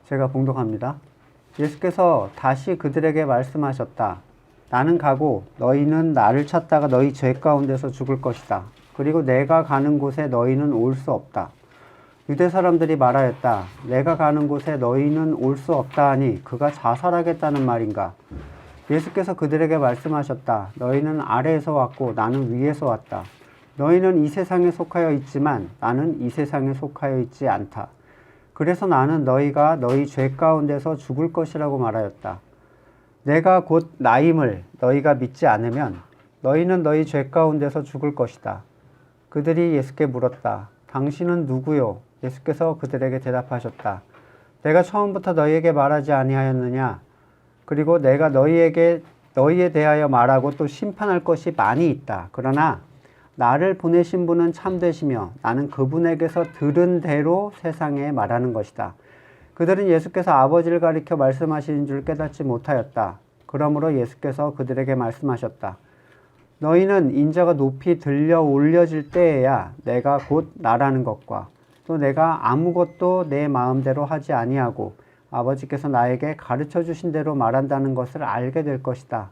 제가 봉독합니다. 예수께서 다시 그들에게 말씀하셨다. 나는 가고 너희는 나를 찾다가 너희 죄 가운데서 죽을 것이다. 그리고 내가 가는 곳에 너희는 올 수 없다. 유대 사람들이 말하였다. 내가 가는 곳에 너희는 올 수 없다 하니 그가 자살하겠다는 말인가? 예수께서 그들에게 말씀하셨다. 너희는 아래에서 왔고 나는 위에서 왔다. 너희는 이 세상에 속하여 있지만 나는 이 세상에 속하여 있지 않다. 그래서 나는 너희가 너희 죄 가운데서 죽을 것이라고 말하였다. 내가 곧 나임을 너희가 믿지 않으면 너희는 너희 죄 가운데서 죽을 것이다. 그들이 예수께 물었다. 당신은 누구요? 예수께서 그들에게 대답하셨다. 내가 처음부터 너희에게 말하지 아니하였느냐? 그리고 내가 너희에 대하여 말하고 또 심판할 것이 많이 있다. 그러나 나를 보내신 분은 참되시며 나는 그분에게서 들은 대로 세상에 말하는 것이다. 그들은 예수께서 아버지를 가리켜 말씀하시는 줄 깨닫지 못하였다. 그러므로 예수께서 그들에게 말씀하셨다. 너희는 인자가 높이 들려 올려질 때에야 내가 곧 나라는 것과 또 내가 아무것도 내 마음대로 하지 아니하고 아버지께서 나에게 가르쳐 주신 대로 말한다는 것을 알게 될 것이다.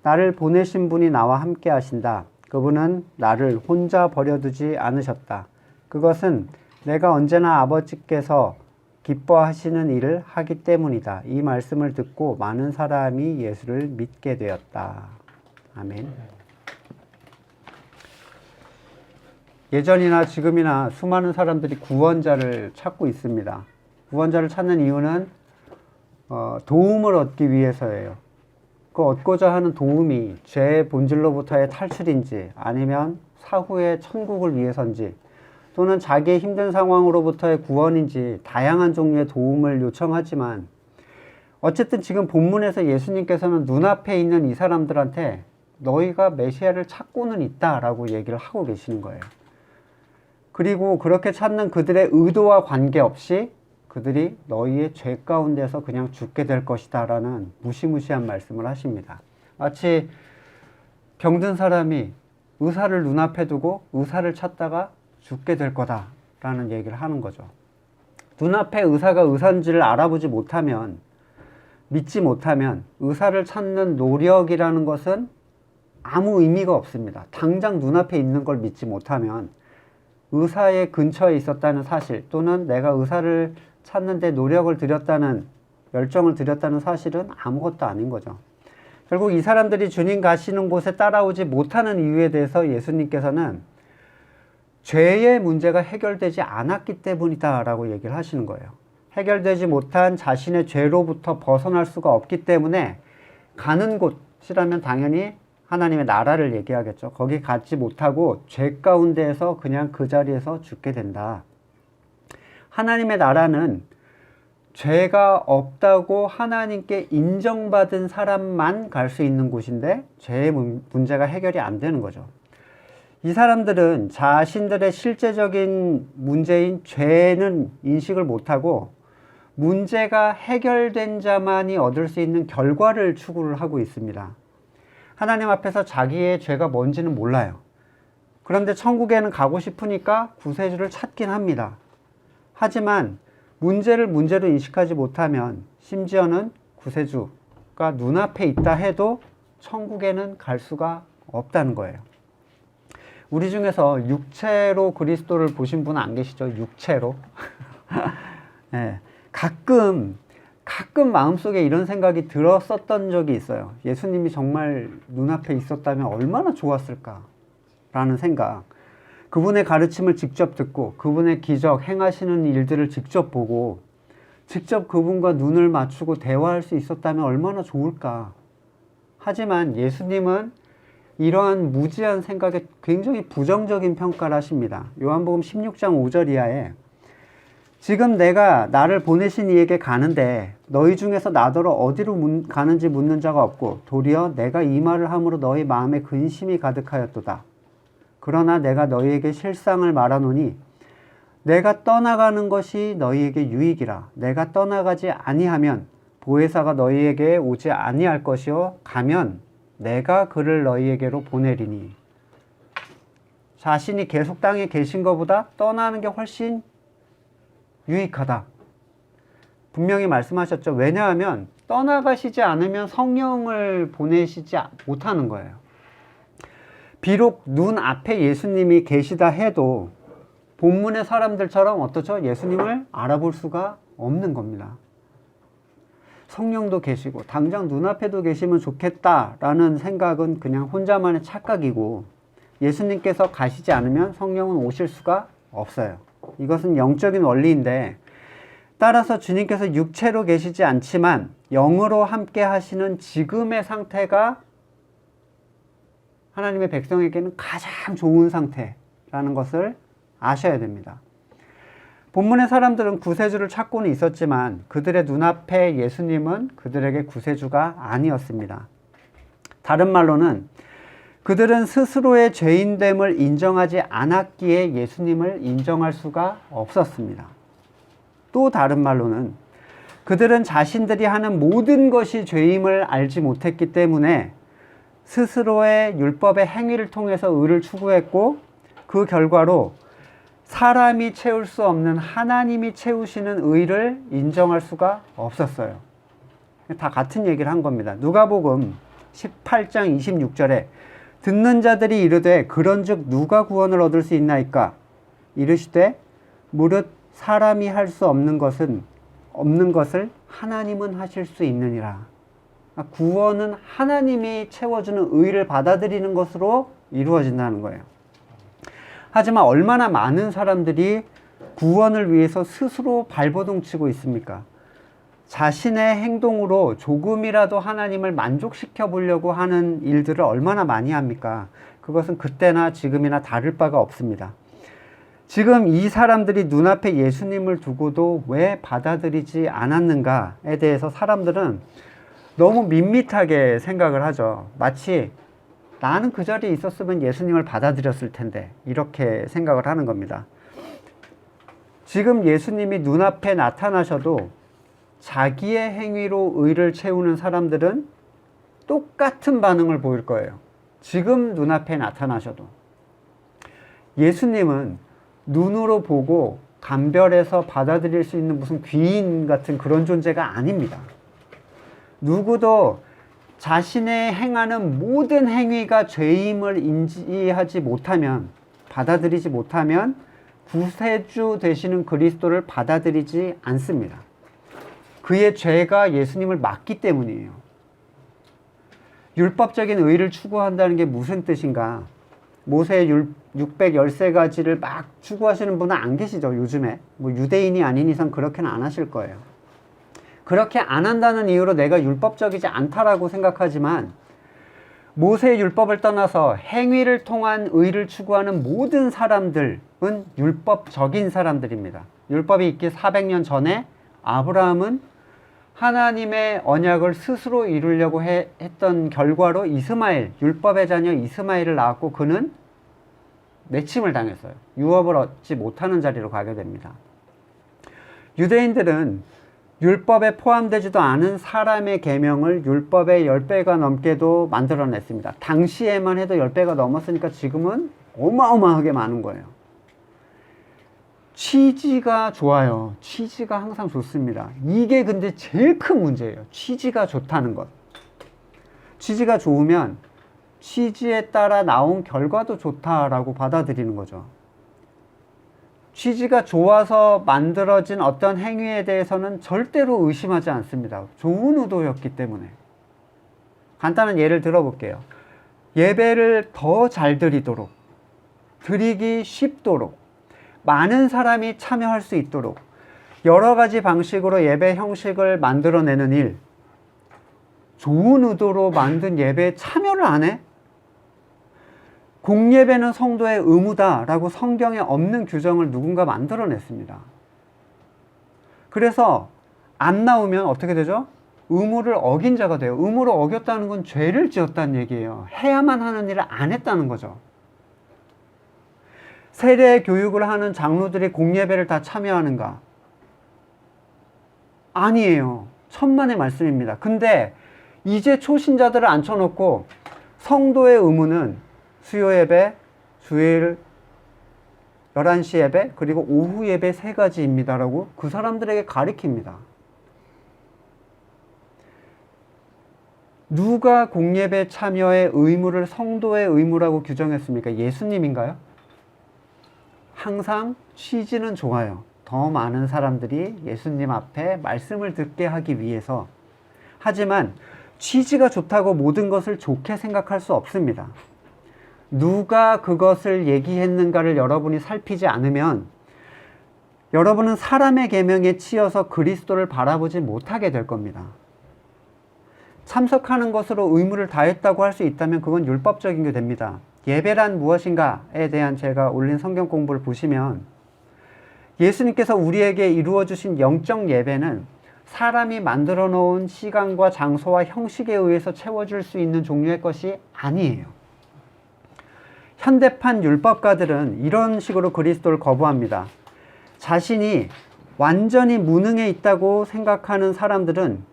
나를 보내신 분이 나와 함께 하신다. 그분은 나를 혼자 버려두지 않으셨다. 그것은 내가 언제나 아버지께서 기뻐하시는 일을 하기 때문이다. 이 말씀을 듣고 많은 사람이 예수를 믿게 되었다. 아멘. 예전이나 지금이나 수많은 사람들이 구원자를 찾고 있습니다. 구원자를 찾는 이유는 도움을 얻기 위해서예요. 그 얻고자 하는 도움이 죄의 본질로부터의 탈출인지 아니면 사후의 천국을 위해서인지 또는 자기의 힘든 상황으로부터의 구원인지 다양한 종류의 도움을 요청하지만 어쨌든 지금 본문에서 예수님께서는 눈앞에 있는 이 사람들한테 너희가 메시아를 찾고는 있다라고 얘기를 하고 계시는 거예요. 그리고 그렇게 찾는 그들의 의도와 관계없이 그들이 너희의 죄 가운데서 그냥 죽게 될 것이다 라는 무시무시한 말씀을 하십니다. 마치 병든 사람이 의사를 눈앞에 두고 의사를 찾다가 죽게 될 거다 라는 얘기를 하는 거죠. 눈앞에 의사가 의사인지를 알아보지 못하면, 믿지 못하면 의사를 찾는 노력이라는 것은 아무 의미가 없습니다. 당장 눈앞에 있는 걸 믿지 못하면 의사의 근처에 있었다는 사실 또는 내가 의사를 찾는데 노력을 들였다는, 열정을 들였다는 사실은 아무것도 아닌 거죠. 결국 이 사람들이 주님 가시는 곳에 따라오지 못하는 이유에 대해서 예수님께서는 죄의 문제가 해결되지 않았기 때문이다 라고 얘기를 하시는 거예요. 해결되지 못한 자신의 죄로부터 벗어날 수가 없기 때문에 가는 곳이라면 당연히 하나님의 나라를 얘기하겠죠. 거기 가지 못하고 죄 가운데에서 그냥 그 자리에서 죽게 된다. 하나님의 나라는 죄가 없다고 하나님께 인정받은 사람만 갈 수 있는 곳인데 죄의 문제가 해결이 안 되는 거죠. 이 사람들은 자신들의 실제적인 문제인 죄는 인식을 못하고 문제가 해결된 자만이 얻을 수 있는 결과를 추구를 하고 있습니다. 하나님 앞에서 자기의 죄가 뭔지는 몰라요. 그런데 천국에는 가고 싶으니까 구세주를 찾긴 합니다. 하지만 문제를 문제로 인식하지 못하면 심지어는 구세주가 눈앞에 있다 해도 천국에는 갈 수가 없다는 거예요. 우리 중에서 육체로 그리스도를 보신 분은 안 계시죠? 육체로. 네, 가끔 마음속에 이런 생각이 들었었던 적이 있어요. 예수님이 정말 눈앞에 있었다면 얼마나 좋았을까 라는 생각. 그분의 가르침을 직접 듣고 그분의 기적, 행하시는 일들을 직접 보고 직접 그분과 눈을 맞추고 대화할 수 있었다면 얼마나 좋을까. 하지만 예수님은 이러한 무지한 생각에 굉장히 부정적인 평가를 하십니다. 요한복음 16장 5절 이하에 지금 내가 나를 보내신 이에게 가는데 너희 중에서 나더러 어디로 가는지 묻는 자가 없고 도리어 내가 이 말을 함으로 너희 마음에 근심이 가득하였도다. 그러나 내가 너희에게 실상을 말하노니 내가 떠나가는 것이 너희에게 유익이라. 내가 떠나가지 아니하면 보혜사가 너희에게 오지 아니할 것이요 가면 내가 그를 너희에게로 보내리니. 자신이 계속 땅에 계신 것보다 떠나는 게 훨씬 유익하다. 분명히 말씀하셨죠. 왜냐하면 떠나가시지 않으면 성령을 보내시지 못하는 거예요. 비록 눈앞에 예수님이 계시다 해도 본문의 사람들처럼 어떻죠? 예수님을 알아볼 수가 없는 겁니다. 성령도 계시고 당장 눈앞에도 계시면 좋겠다라는 생각은 그냥 혼자만의 착각이고, 예수님께서 가시지 않으면 성령은 오실 수가 없어요. 이것은 영적인 원리인데, 따라서 주님께서 육체로 계시지 않지만 영으로 함께 하시는 지금의 상태가 하나님의 백성에게는 가장 좋은 상태라는 것을 아셔야 됩니다. 본문의 사람들은 구세주를 찾고는 있었지만 그들의 눈앞에 예수님은 그들에게 구세주가 아니었습니다. 다른 말로는 그들은 스스로의 죄인됨을 인정하지 않았기에 예수님을 인정할 수가 없었습니다. 또 다른 말로는 그들은 자신들이 하는 모든 것이 죄임을 알지 못했기 때문에 스스로의 율법의 행위를 통해서 의를 추구했고, 그 결과로 사람이 채울 수 없는 하나님이 채우시는 의를 인정할 수가 없었어요. 다 같은 얘기를 한 겁니다. 누가복음 18장 26절에 듣는 자들이 이르되 그런즉 누가 구원을 얻을 수 있나이까? 이르시되 무릇 사람이 할 수 없는 것을 하나님은 하실 수 있느니라. 구원은 하나님이 채워주는 의를 받아들이는 것으로 이루어진다는 거예요. 하지만 얼마나 많은 사람들이 구원을 위해서 스스로 발버둥치고 있습니까? 자신의 행동으로 조금이라도 하나님을 만족시켜 보려고 하는 일들을 얼마나 많이 합니까? 그것은 그때나 지금이나 다를 바가 없습니다. 지금 이 사람들이 눈앞에 예수님을 두고도 왜 받아들이지 않았는가에 대해서 사람들은 너무 밋밋하게 생각을 하죠. 마치 나는 그 자리에 있었으면 예수님을 받아들였을 텐데, 이렇게 생각을 하는 겁니다. 지금 예수님이 눈앞에 나타나셔도 자기의 행위로 의를 채우는 사람들은 똑같은 반응을 보일 거예요. 지금 눈앞에 나타나셔도. 예수님은 눈으로 보고 감별해서 받아들일 수 있는 무슨 귀인 같은 그런 존재가 아닙니다. 누구도 자신의 행하는 모든 행위가 죄임을 인지하지 못하면, 받아들이지 못하면 구세주 되시는 그리스도를 받아들이지 않습니다. 그의 죄가 예수님을 막기 때문이에요. 율법적인 의를 추구한다는 게 무슨 뜻인가? 모세의 613가지를 막 추구하시는 분은 안 계시죠, 요즘에. 유대인이 아닌 이상 그렇게는 안 하실 거예요. 그렇게 안 한다는 이유로 내가 율법적이지 않다라고 생각하지만, 모세의 율법을 떠나서 행위를 통한 의를 추구하는 모든 사람들은 율법적인 사람들입니다. 율법이 있기 400년 전에 아브라함은 하나님의 언약을 스스로 이루려고 했던 결과로 이스마엘, 율법의 자녀 이스마엘을 낳았고, 그는 내침을 당했어요. 유업을 얻지 못하는 자리로 가게 됩니다. 유대인들은 율법에 포함되지도 않은 사람의 계명을 율법의 10배가 넘게도 만들어냈습니다. 당시에만 해도 10배가 넘었으니까 지금은 어마어마하게 많은 거예요. 취지가 좋아요. 취지가 항상 좋습니다. 이게 근데 제일 큰 문제예요. 취지가 좋다는 것. 취지가 좋으면 취지에 따라 나온 결과도 좋다라고 받아들이는 거죠. 취지가 좋아서 만들어진 어떤 행위에 대해서는 절대로 의심하지 않습니다. 좋은 의도였기 때문에. 간단한 예를 들어볼게요. 예배를 더 잘 드리도록, 드리기 쉽도록, 많은 사람이 참여할 수 있도록 여러 가지 방식으로 예배 형식을 만들어내는 일, 좋은 의도로 만든 예배에 참여를 안 해? 공예배는 성도의 의무다라고 성경에 없는 규정을 누군가 만들어냈습니다. 그래서 안 나오면 어떻게 되죠? 의무를 어긴 자가 돼요. 의무를 어겼다는 건 죄를 지었다는 얘기예요. 해야만 하는 일을 안 했다는 거죠. 세례 교육을 하는 장로들이 공예배를 다 참여하는가? 아니에요. 천만의 말씀입니다. 근데 이제 초신자들을 앉혀놓고 성도의 의무는 수요 예배, 주일 11시 예배, 그리고 오후 예배 3가지입니다라고 그 사람들에게 가르칩니다. 누가 공예배 참여의 의무를 성도의 의무라고 규정했습니까? 예수님인가요? 항상 취지는 좋아요. 더 많은 사람들이 예수님 앞에 말씀을 듣게 하기 위해서. 하지만 취지가 좋다고 모든 것을 좋게 생각할 수 없습니다. 누가 그것을 얘기했는가를 여러분이 살피지 않으면 여러분은 사람의 계명에 치여서 그리스도를 바라보지 못하게 될 겁니다. 참석하는 것으로 의무를 다했다고 할 수 있다면 그건 율법적인 게 됩니다. 예배란 무엇인가에 대한 제가 올린 성경 공부를 보시면 예수님께서 우리에게 이루어 주신 영적 예배는 사람이 만들어 놓은 시간과 장소와 형식에 의해서 채워줄 수 있는 종류의 것이 아니에요. 현대판 율법가들은 이런 식으로 그리스도를 거부합니다. 자신이 완전히 무능해 있다고 생각하는 사람들은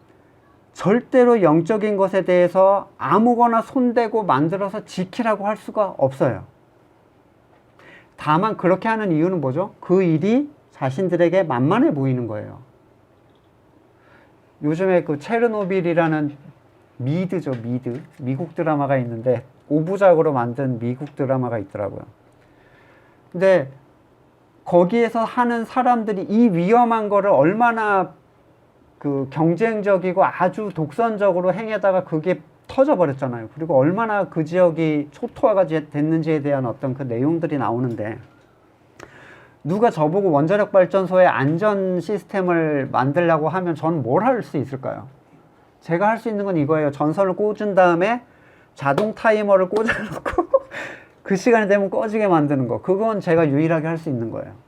절대로 영적인 것에 대해서 아무거나 손대고 만들어서 지키라고 할 수가 없어요. 다만 그렇게 하는 이유는 뭐죠? 그 일이 자신들에게 만만해 보이는 거예요. 요즘에 그 체르노빌이라는 미드죠, 미드. 미국 드라마가 있는데 5부작으로 만든 미국 드라마가 있더라고요. 근데 거기에서 하는 사람들이 이 위험한 거를 얼마나 그 경쟁적이고 아주 독선적으로 행해다가 그게 터져버렸잖아요. 그리고 얼마나 그 지역이 초토화가 됐는지에 대한 어떤 그 내용들이 나오는데 누가 저보고 원자력 발전소의 안전 시스템을 만들려고 하면 저는 뭘 할 수 있을까요? 제가 할 수 있는 건 이거예요. 전선을 꽂은 다음에 자동 타이머를 꽂아놓고 그 시간이 되면 꺼지게 만드는 거. 그건 제가 유일하게 할 수 있는 거예요.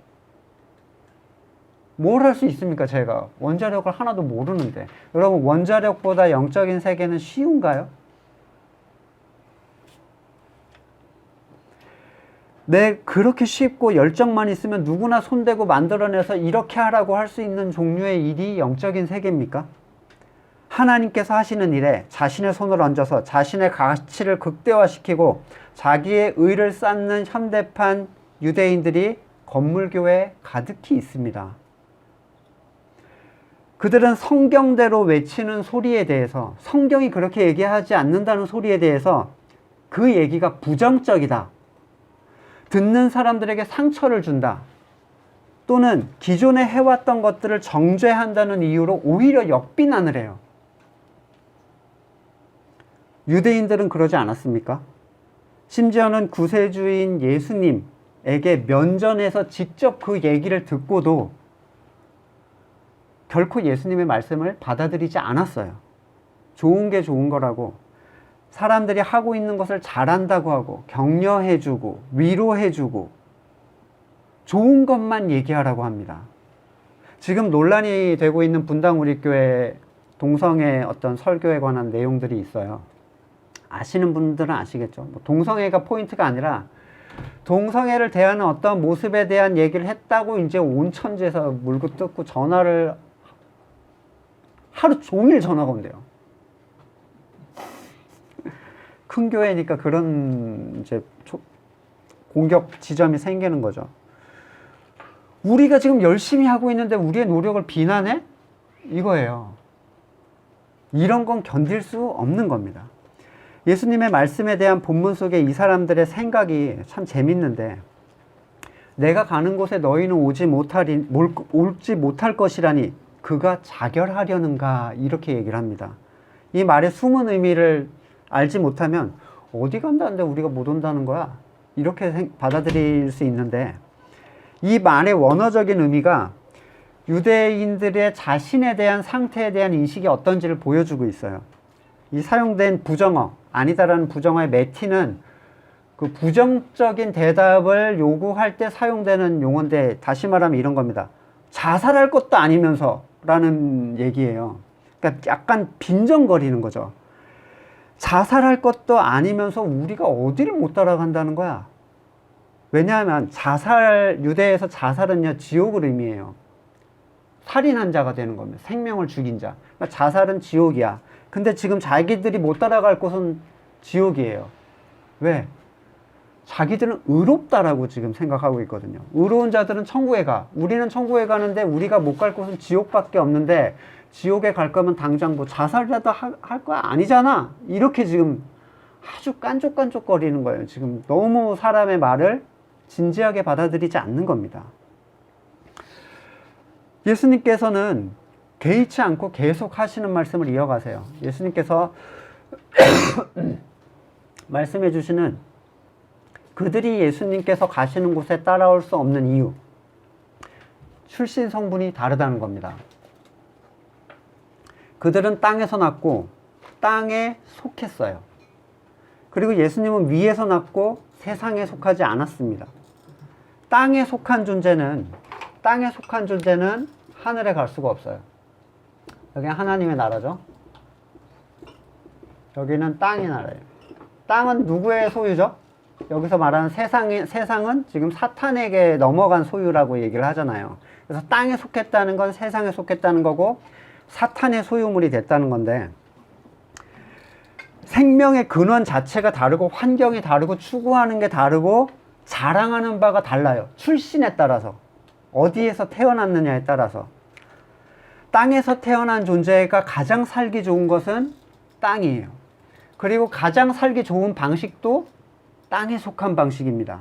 뭘 할 수 있습니까? 제가 원자력을 하나도 모르는데. 여러분, 원자력보다 영적인 세계는 쉬운가요? 네, 그렇게 쉽고 열정만 있으면 누구나 손대고 만들어내서 이렇게 하라고 할 수 있는 종류의 일이 영적인 세계입니까? 하나님께서 하시는 일에 자신의 손을 얹어서 자신의 가치를 극대화시키고 자기의 의를 쌓는 현대판 유대인들이 건물교회에 가득히 있습니다. 그들은 성경대로 외치는 소리에 대해서, 성경이 그렇게 얘기하지 않는다는 소리에 대해서 그 얘기가 부정적이다, 듣는 사람들에게 상처를 준다, 또는 기존에 해왔던 것들을 정죄한다는 이유로 오히려 역비난을 해요. 유대인들은 그러지 않았습니까? 심지어는 구세주인 예수님에게 면전에서 직접 그 얘기를 듣고도 결코 예수님의 말씀을 받아들이지 않았어요. 좋은 게 좋은 거라고, 사람들이 하고 있는 것을 잘한다고 하고 격려해주고 위로해주고 좋은 것만 얘기하라고 합니다. 지금 논란이 되고 있는 분당우리교회 동성애 어떤 설교에 관한 내용들이 있어요. 아시는 분들은 아시겠죠. 동성애가 포인트가 아니라 동성애를 대하는 어떤 모습에 대한 얘기를 했다고 이제 온 천지에서 물고 뜯고 전화를 하루 종일 전화가 온대요. 큰 교회니까 그런 이제 공격 지점이 생기는 거죠. 우리가 지금 열심히 하고 있는데 우리의 노력을 비난해? 이거예요. 이런 건 견딜 수 없는 겁니다. 예수님의 말씀에 대한 본문 속에 이 사람들의 생각이 참 재밌는데, 내가 가는 곳에 너희는 올지 못할 것이라니 그가 자결하려는가, 이렇게 얘기를 합니다. 이 말의 숨은 의미를 알지 못하면 어디 간다는데 우리가 못 온다는 거야, 이렇게 받아들일 수 있는데, 이 말의 원어적인 의미가 유대인들의 자신에 대한 상태에 대한 인식이 어떤지를 보여주고 있어요. 이 사용된 부정어, 아니다라는 부정어의 메티는 그 부정적인 대답을 요구할 때 사용되는 용어인데, 다시 말하면 이런 겁니다. 자살할 것도 아니면서 라는 얘기예요. 그러니까 약간 빈정거리는 거죠. 자살할 것도 아니면서 우리가 어디를 못 따라간다는 거야. 왜냐하면 유대에서 자살은요, 지옥을 의미해요. 살인한 자가 되는 겁니다. 생명을 죽인 자. 그러니까 자살은 지옥이야. 근데 지금 자기들이 못 따라갈 곳은 지옥이에요. 왜? 자기들은 의롭다라고 지금 생각하고 있거든요. 의로운 자들은 천국에 가. 우리는 천국에 가는데 우리가 못 갈 곳은 지옥밖에 없는데, 지옥에 갈 거면 당장 뭐 자살이라도 할 거야? 아니잖아. 이렇게 지금 아주 깐족깐족거리는 거예요. 지금 너무 사람의 말을 진지하게 받아들이지 않는 겁니다. 예수님께서는 개의치 않고 계속 하시는 말씀을 이어가세요. 예수님께서 말씀해 주시는 그들이 예수님께서 가시는 곳에 따라올 수 없는 이유, 출신 성분이 다르다는 겁니다. 그들은 땅에서 났고 땅에 속했어요. 그리고 예수님은 위에서 났고 세상에 속하지 않았습니다. 땅에 속한 존재는 하늘에 갈 수가 없어요. 여기는 하나님의 나라죠. 여기는 땅의 나라예요. 땅은 누구의 소유죠? 여기서 말하는 세상은 지금 사탄에게 넘어간 소유라고 얘기를 하잖아요. 그래서 땅에 속했다는 건 세상에 속했다는 거고 사탄의 소유물이 됐다는 건데, 생명의 근원 자체가 다르고 환경이 다르고 추구하는 게 다르고 자랑하는 바가 달라요. 출신에 따라서, 어디에서 태어났느냐에 따라서. 땅에서 태어난 존재가 가장 살기 좋은 것은 땅이에요. 그리고 가장 살기 좋은 방식도 땅에 속한 방식입니다.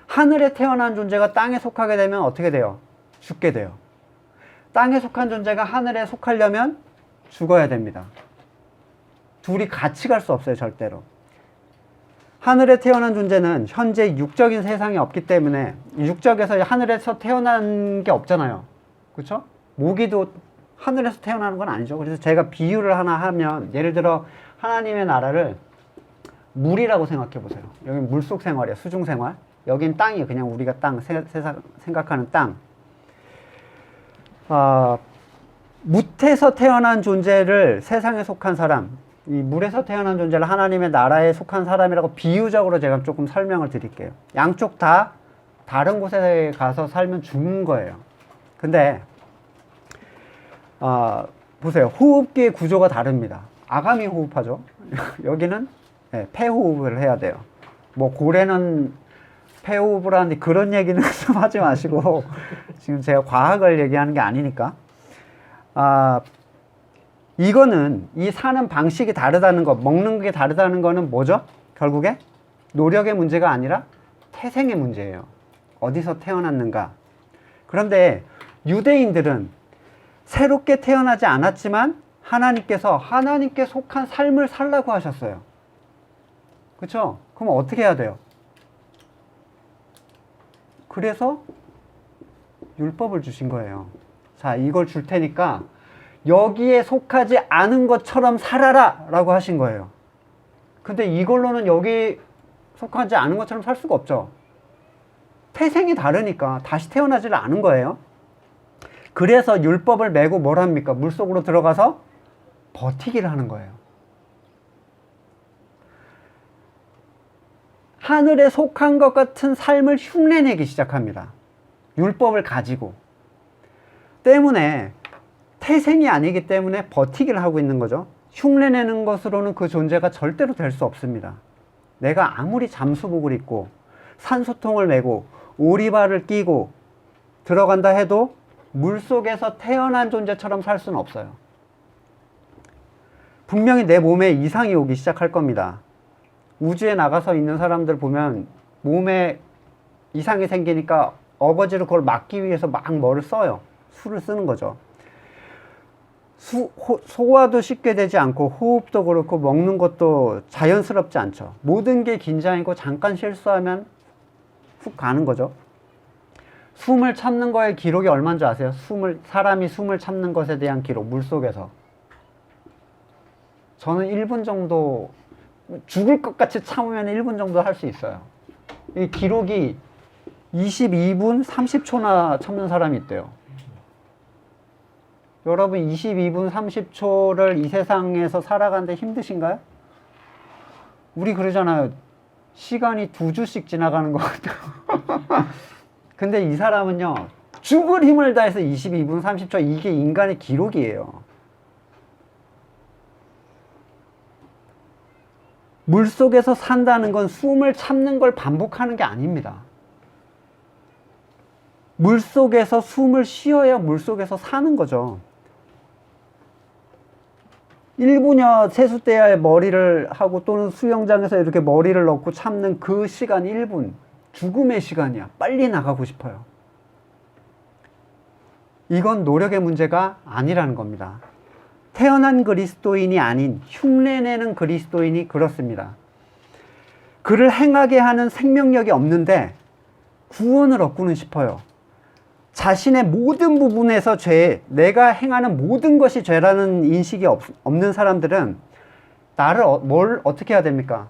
하늘에 태어난 존재가 땅에 속하게 되면 어떻게 돼요? 죽게 돼요. 땅에 속한 존재가 하늘에 속하려면 죽어야 됩니다. 둘이 같이 갈 수 없어요, 절대로. 하늘에 태어난 존재는 현재 육적인 세상이 없기 때문에, 육적에서 하늘에서 태어난 게 없잖아요. 그렇죠? 모기도 하늘에서 태어나는 건 아니죠. 그래서 제가 비유를 하나 하면, 예를 들어 하나님의 나라를 물이라고 생각해 보세요. 여기 물속 생활이에요. 수중 생활. 여긴 땅이에요. 그냥 우리가 땅, 세상 생각하는 땅. 묻에서 태어난 존재를 세상에 속한 사람, 이 물에서 태어난 존재를 하나님의 나라에 속한 사람이라고 비유적으로 제가 조금 설명을 드릴게요. 양쪽 다 다른 곳에 가서 살면 죽는 거예요. 근데 보세요. 호흡기의 구조가 다릅니다. 아가미 호흡하죠. 여기는 폐호흡을 해야 돼요. 뭐 고래는 폐호흡을 하는데 그런 얘기는 좀 하지 마시고, 지금 제가 과학을 얘기하는 게 아니니까. 이거는, 이 사는 방식이 다르다는 거, 먹는 게 다르다는 거는 뭐죠? 결국에 노력의 문제가 아니라 태생의 문제예요. 어디서 태어났는가. 그런데 유대인들은 새롭게 태어나지 않았지만 하나님께 속한 삶을 살라고 하셨어요. 그렇죠? 그럼 어떻게 해야 돼요? 그래서 율법을 주신 거예요. 자, 이걸 줄 테니까 여기에 속하지 않은 것처럼 살아라 라고 하신 거예요. 근데 이걸로는 여기 속하지 않은 것처럼 살 수가 없죠. 태생이 다르니까 다시 태어나지를 않은 거예요. 그래서 율법을 메고 뭘 합니까? 물속으로 들어가서 버티기를 하는 거예요. 하늘에 속한 것 같은 삶을 흉내내기 시작합니다. 율법을 가지고. 때문에 태생이 아니기 때문에 버티기를 하고 있는 거죠. 흉내내는 것으로는 그 존재가 절대로 될 수 없습니다. 내가 아무리 잠수복을 입고 산소통을 메고 오리발을 끼고 들어간다 해도 물속에서 태어난 존재처럼 살 수는 없어요. 분명히 내 몸에 이상이 오기 시작할 겁니다. 우주에 나가서 있는 사람들 보면 몸에 이상이 생기니까 어거지로 그걸 막기 위해서 막 뭐를 써요. 수를 쓰는 거죠. 소화도 쉽게 되지 않고 호흡도 그렇고 먹는 것도 자연스럽지 않죠. 모든 게 긴장이고 잠깐 실수하면 훅 가는 거죠. 숨을 참는 거의 기록이 얼마인 줄 아세요? 사람이 숨을 참는 것에 대한 기록, 물속에서. 저는 1분 정도, 죽을 것 같이 참으면 1분 정도 할 수 있어요. 이 기록이 22분 30초나 참는 사람이 있대요. 여러분 22분 30초를 이 세상에서 살아가는데 힘드신가요? 우리 그러잖아요. 시간이 2주씩 지나가는 것 같아요. 근데 이 사람은요, 죽을 힘을 다해서 22분 30초, 이게 인간의 기록이에요. 물속에서 산다는 건 숨을 참는 걸 반복하는 게 아닙니다. 물속에서 숨을 쉬어야 물속에서 사는 거죠. 1분여 세숫대야에 머리를 하고 또는 수영장에서 이렇게 머리를 넣고 참는 그 시간 1분. 죽음의 시간이야. 빨리 나가고 싶어요. 이건 노력의 문제가 아니라는 겁니다. 태어난 그리스도인이 아닌 흉내내는 그리스도인이 그렇습니다. 그를 행하게 하는 생명력이 없는데 구원을 얻고는 싶어요. 자신의 모든 부분에서 죄, 내가 행하는 모든 것이 죄라는 인식이 없는 사람들은 나를 뭘 어떻게 해야 됩니까?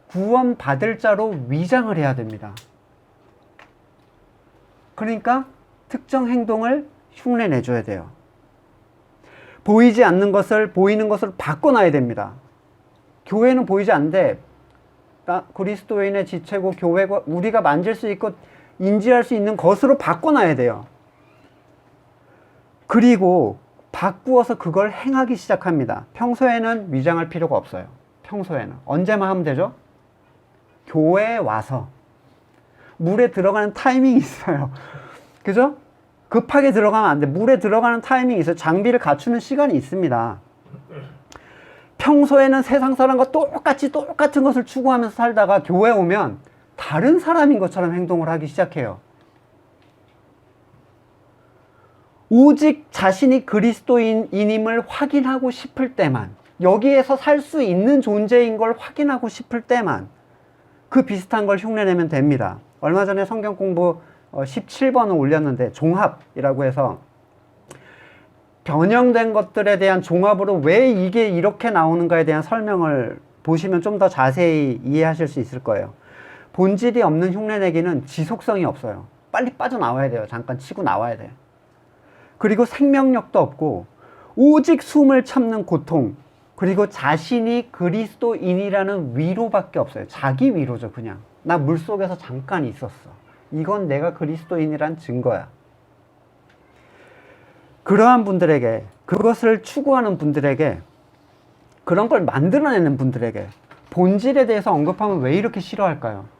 구원받을 자로 위장을 해야 됩니다. 그러니까 특정 행동을 흉내내줘야 돼요. 보이지 않는 것을 보이는 것으로 바꿔놔야 됩니다. 교회는 보이지 않는데 그리스도인의 지체고 교회가 우리가 만질 수 있고 인지할 수 있는 것으로 바꿔놔야 돼요. 그리고 바꾸어서 그걸 행하기 시작합니다. 평소에는 위장할 필요가 없어요. 평소에는. 언제만 하면 되죠? 교회에 와서. 물에 들어가는 타이밍이 있어요. 그죠? 급하게 들어가면 안 돼. 물에 들어가는 타이밍이 있어요. 장비를 갖추는 시간이 있습니다. 평소에는 세상 사람과 똑같은 것을 추구하면서 살다가 교회에 오면 다른 사람인 것처럼 행동을 하기 시작해요. 오직 자신이 그리스도인임을 확인하고 싶을 때만, 여기에서 살 수 있는 존재인 걸 확인하고 싶을 때만 그 비슷한 걸 흉내내면 됩니다. 얼마 전에 성경 공부 17번을 올렸는데 종합이라고 해서 변형된 것들에 대한 종합으로 왜 이게 이렇게 나오는가에 대한 설명을 보시면 좀 더 자세히 이해하실 수 있을 거예요. 본질이 없는 흉내내기는 지속성이 없어요. 빨리 빠져나와야 돼요. 잠깐 치고 나와야 돼요. 그리고 생명력도 없고 오직 숨을 참는 고통, 그리고 자신이 그리스도인이라는 위로밖에 없어요. 자기 위로죠. 그냥 나 물속에서 잠깐 있었어. 이건 내가 그리스도인이란 증거야. 그러한 분들에게, 그것을 추구하는 분들에게, 그런 걸 만들어내는 분들에게 본질에 대해서 언급하면 왜 이렇게 싫어할까요?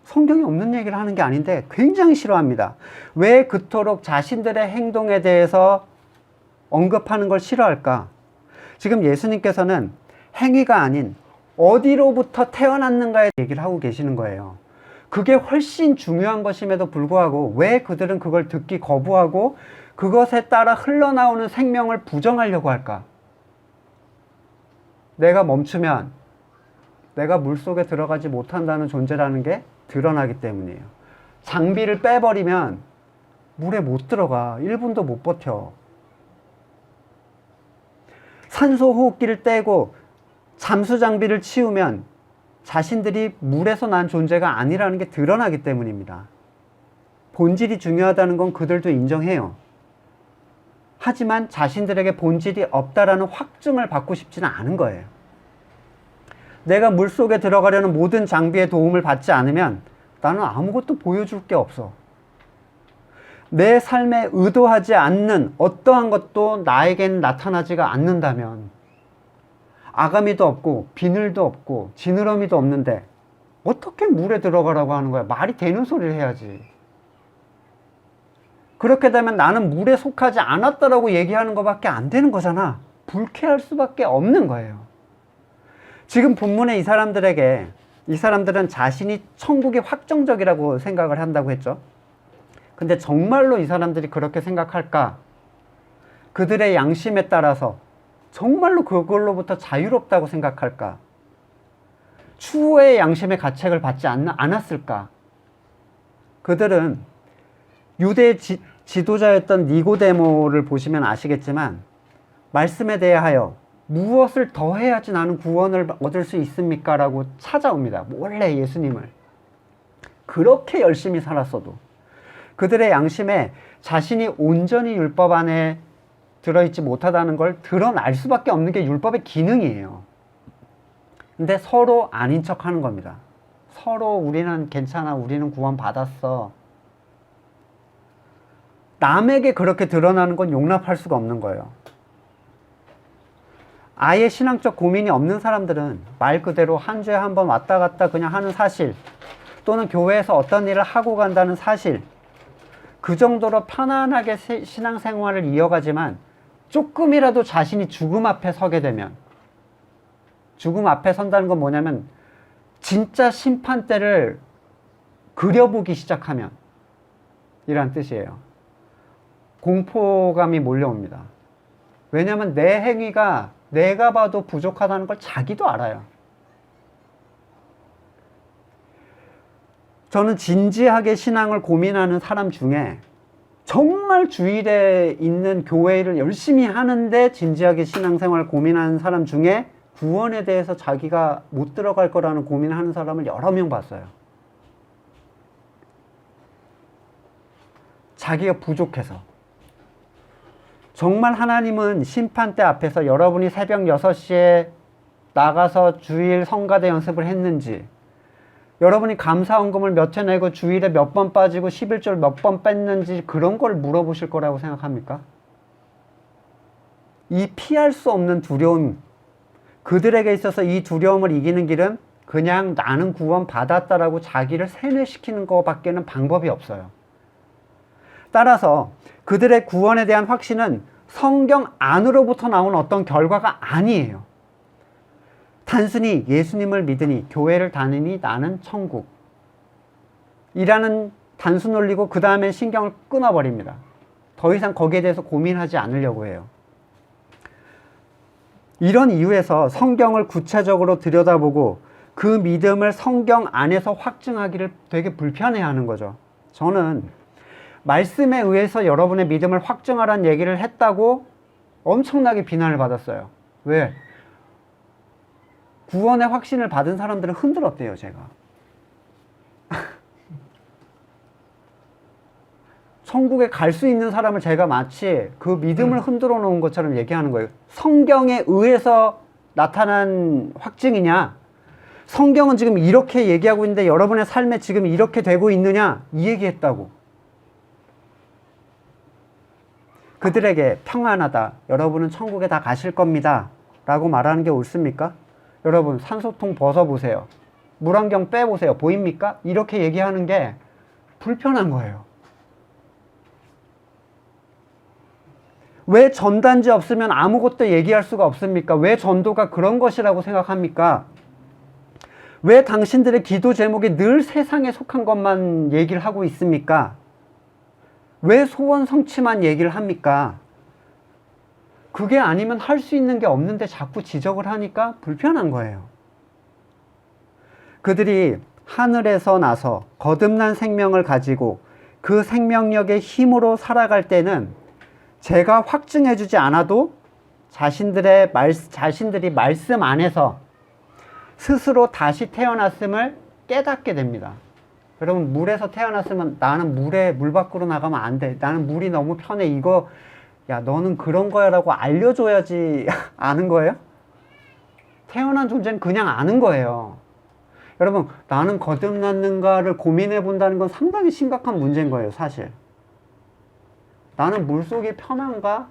성경이 없는 얘기를 하는 게 아닌데 굉장히 싫어합니다. 왜 그토록 자신들의 행동에 대해서 언급하는 걸 싫어할까? 지금 예수님께서는 행위가 아닌 어디로부터 태어났는가에 얘기를 하고 계시는 거예요. 그게 훨씬 중요한 것임에도 불구하고 왜 그들은 그걸 듣기 거부하고 그것에 따라 흘러나오는 생명을 부정하려고 할까? 내가 멈추면 내가 물속에 들어가지 못한다는 존재라는 게 드러나기 때문이에요. 장비를 빼버리면 물에 못 들어가. 1분도 못 버텨. 산소 호흡기를 떼고 잠수 장비를 치우면 자신들이 물에서 난 존재가 아니라는 게 드러나기 때문입니다. 본질이 중요하다는 건 그들도 인정해요. 하지만 자신들에게 본질이 없다라는 확증을 받고 싶지는 않은 거예요. 내가 물속에 들어가려는 모든 장비의 도움을 받지 않으면 나는 아무것도 보여줄 게 없어. 내 삶에 의도하지 않는 어떠한 것도 나에겐 나타나지가 않는다면, 아가미도 없고 비늘도 없고 지느러미도 없는데 어떻게 물에 들어가라고 하는 거야? 말이 되는 소리를 해야지. 그렇게 되면 나는 물에 속하지 않았다라고 얘기하는 것밖에 안 되는 거잖아. 불쾌할 수밖에 없는 거예요. 지금 본문의 이 사람들은 자신이 천국이 확정적이라고 생각을 한다고 했죠. 근데 정말로 이 사람들이 그렇게 생각할까? 그들의 양심에 따라서 정말로 그걸로부터 자유롭다고 생각할까? 추후의 양심의 가책을 받지 않았을까? 그들은 유대 지도자였던 니고데모를 보시면 아시겠지만 말씀에 대하여 무엇을 더 해야지 나는 구원을 얻을 수 있습니까? 라고 찾아옵니다. 몰래 예수님을. 그렇게 열심히 살았어도 그들의 양심에 자신이 온전히 율법 안에 들어있지 못하다는 걸 드러날 수밖에 없는 게 율법의 기능이에요. 근데 서로 아닌 척 하는 겁니다. 서로 우리는 괜찮아, 우리는 구원 받았어. 남에게 그렇게 드러나는 건 용납할 수가 없는 거예요. 아예 신앙적 고민이 없는 사람들은 말 그대로 한 주에 한 번 왔다 갔다 그냥 하는 사실, 또는 교회에서 어떤 일을 하고 간다는 사실, 그 정도로 편안하게 신앙생활을 이어가지만 조금이라도 자신이 죽음 앞에 서게 되면, 죽음 앞에 선다는 건 뭐냐면 진짜 심판대를 그려보기 시작하면 이란 뜻이에요. 공포감이 몰려옵니다. 왜냐하면 내 행위가 내가 봐도 부족하다는 걸 자기도 알아요. 저는 진지하게 신앙을 고민하는 사람 중에 정말 주일에 있는 교회를 열심히 하는데 진지하게 신앙생활을 고민하는 사람 중에 구원에 대해서 자기가 못 들어갈 거라는 고민을 하는 사람을 여러 명 봤어요. 자기가 부족해서. 정말 하나님은 심판대 앞에서 여러분이 새벽 6시에 나가서 주일 성가대 연습을 했는지, 여러분이 감사헌금을 몇 회 내고 주일에 몇 번 빠지고 11절 몇 번 뺐는지 그런 걸 물어보실 거라고 생각합니까? 이 피할 수 없는 두려움, 그들에게 있어서 이 두려움을 이기는 길은 그냥 나는 구원 받았다라고 자기를 세뇌시키는 것밖에는 방법이 없어요. 따라서 그들의 구원에 대한 확신은 성경 안으로부터 나온 어떤 결과가 아니에요. 단순히 예수님을 믿으니, 교회를 다니니 나는 천국 이라는 단순 논리고 그 다음에 신경을 끊어버립니다. 더 이상 거기에 대해서 고민하지 않으려고 해요. 이런 이유에서 성경을 구체적으로 들여다보고 그 믿음을 성경 안에서 확증하기를 되게 불편해하는 거죠. 저는 말씀에 의해서 여러분의 믿음을 확증하라는 얘기를 했다고 엄청나게 비난을 받았어요. 왜? 구원의 확신을 받은 사람들은 흔들었대요, 제가. 천국에 갈 수 있는 사람을 제가 마치 그 믿음을 흔들어 놓은 것처럼 얘기하는 거예요. 성경에 의해서 나타난 확증이냐? 성경은 지금 이렇게 얘기하고 있는데 여러분의 삶에 지금 이렇게 되고 있느냐? 이 얘기했다고. 그들에게 평안하다, 여러분은 천국에 다 가실 겁니다 라고 말하는 게 옳습니까? 여러분 산소통 벗어보세요. 물안경 빼보세요. 보입니까? 이렇게 얘기하는 게 불편한 거예요. 왜 전단지 없으면 아무것도 얘기할 수가 없습니까? 왜 전도가 그런 것이라고 생각합니까? 왜 당신들의 기도 제목이 늘 세상에 속한 것만 얘기를 하고 있습니까? 왜 소원 성취만 얘기를 합니까? 그게 아니면 할 수 있는 게 없는데 자꾸 지적을 하니까 불편한 거예요. 그들이 하늘에서 나서 거듭난 생명을 가지고 그 생명력의 힘으로 살아갈 때는 제가 확증해주지 않아도 자신들이 말씀 안에서 스스로 다시 태어났음을 깨닫게 됩니다. 여러분 물에서 태어났으면 나는 물 밖으로 나가면 안 돼. 나는 물이 너무 편해. 이거 야 너는 그런 거야 라고 알려줘야지 아는 거예요? 태어난 존재는 그냥 아는 거예요. 여러분 나는 거듭났는가를 고민해 본다는 건 상당히 심각한 문제인 거예요. 사실 나는 물속이 편한가?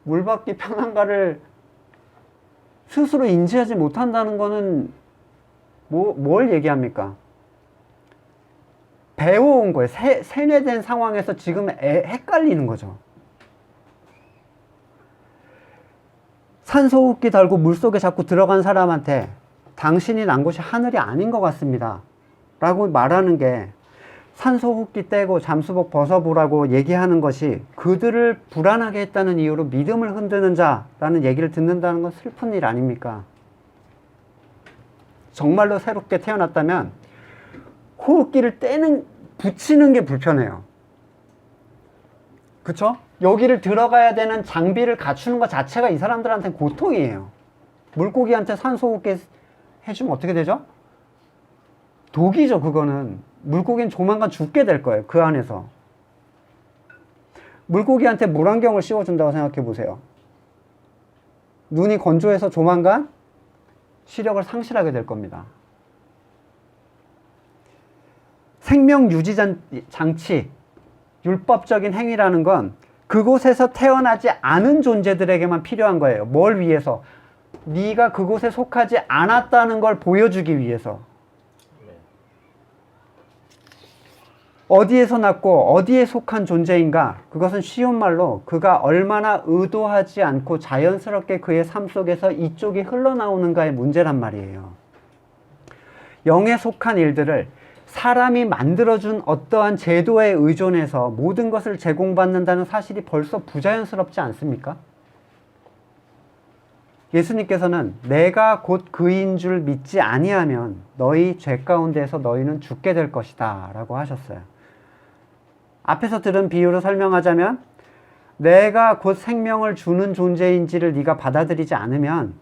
물밖이 편한가를 스스로 인지하지 못한다는 거는 뭘 얘기합니까? 배워온 거예요. 세뇌된 상황에서 지금 헷갈리는 거죠. 산소호흡기 달고 물속에 자꾸 들어간 사람한테 당신이 난 곳이 하늘이 아닌 것 같습니다 라고 말하는 게 산소호흡기 떼고 잠수복 벗어보라고 얘기하는 것이 그들을 불안하게 했다는 이유로 믿음을 흔드는 자라는 얘기를 듣는다는 건 슬픈 일 아닙니까? 정말로 새롭게 태어났다면 호흡기를 붙이는 게 불편해요. 그쵸? 여기를 들어가야 되는 장비를 갖추는 것 자체가 이 사람들한테는 고통이에요. 물고기한테 산소호흡기 해주면 어떻게 되죠? 독이죠, 그거는. 물고기는 조만간 죽게 될 거예요, 그 안에서. 물고기한테 물안경을 씌워준다고 생각해 보세요. 눈이 건조해서 조만간 시력을 상실하게 될 겁니다. 생명 유지 장치, 율법적인 행위라는 건 그곳에서 태어나지 않은 존재들에게만 필요한 거예요. 뭘 위해서? 네가 그곳에 속하지 않았다는 걸 보여주기 위해서. 어디에서 났고 어디에 속한 존재인가? 그것은 쉬운 말로 그가 얼마나 의도하지 않고 자연스럽게 그의 삶 속에서 이쪽이 흘러나오는가의 문제란 말이에요. 영에 속한 일들을 사람이 만들어준 어떠한 제도에 의존해서 모든 것을 제공받는다는 사실이 벌써 부자연스럽지 않습니까? 예수님께서는 내가 곧 그인 줄 믿지 아니하면 너희 죄 가운데서 너희는 죽게 될 것이다 라고 하셨어요. 앞에서 들은 비유로 설명하자면 내가 곧 생명을 주는 존재인지를 네가 받아들이지 않으면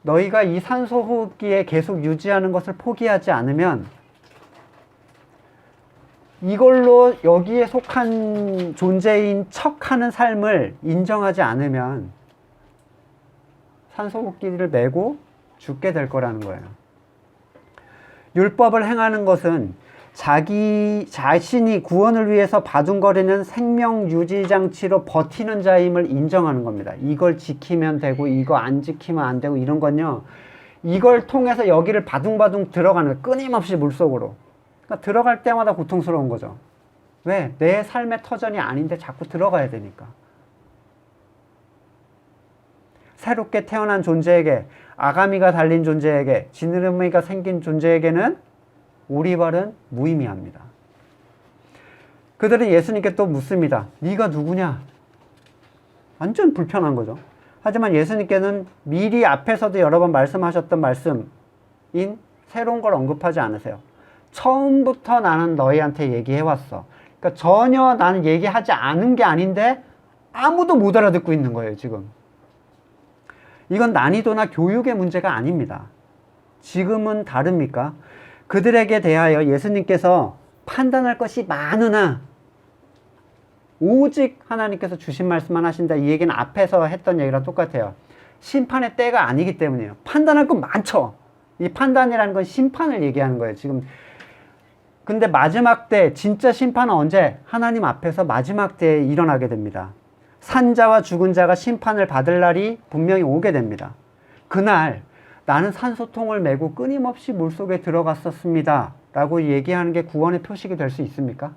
너희가 이 산소 호흡기에 계속 유지하는 것을 포기하지 않으면 이걸로 여기에 속한 존재인 척하는 삶을 인정하지 않으면 산소 호흡기를 메고 죽게 될 거라는 거예요. 율법을 행하는 것은 자기 자신이 구원을 위해서 바둥거리는 생명 유지 장치로 버티는 자임을 인정하는 겁니다. 이걸 지키면 되고 이거 안 지키면 안 되고 이런 건요. 이걸 통해서 여기를 바둥바둥 들어가는 거예요. 끊임없이 물속으로. 그러니까 들어갈 때마다 고통스러운 거죠. 왜? 내 삶의 터전이 아닌데 자꾸 들어가야 되니까. 새롭게 태어난 존재에게, 아가미가 달린 존재에게, 지느러미가 생긴 존재에게는 오리발은 무의미합니다. 그들은 예수님께 또 묻습니다. 네가 누구냐? 완전 불편한 거죠. 하지만 예수님께는 미리 앞에서도 여러 번 말씀하셨던 말씀인 새로운 걸 언급하지 않으세요. 처음부터 나는 너희한테 얘기해왔어. 그러니까 전혀 나는 얘기하지 않은 게 아닌데 아무도 못 알아듣고 있는 거예요, 지금. 이건 난이도나 교육의 문제가 아닙니다. 지금은 다릅니까? 그들에게 대하여 예수님께서 판단할 것이 많으나 오직 하나님께서 주신 말씀만 하신다. 이 얘기는 앞에서 했던 얘기랑 똑같아요. 심판의 때가 아니기 때문이에요. 판단할 건 많죠. 이 판단이라는 건 심판을 얘기하는 거예요. 지금. 근데 마지막 때, 진짜 심판은 언제? 하나님 앞에서 마지막 때에 일어나게 됩니다. 산자와 죽은 자가 심판을 받을 날이 분명히 오게 됩니다. 그날 나는 산소통을 메고 끊임없이 물속에 들어갔었습니다 라고 얘기하는 게 구원의 표식이 될 수 있습니까?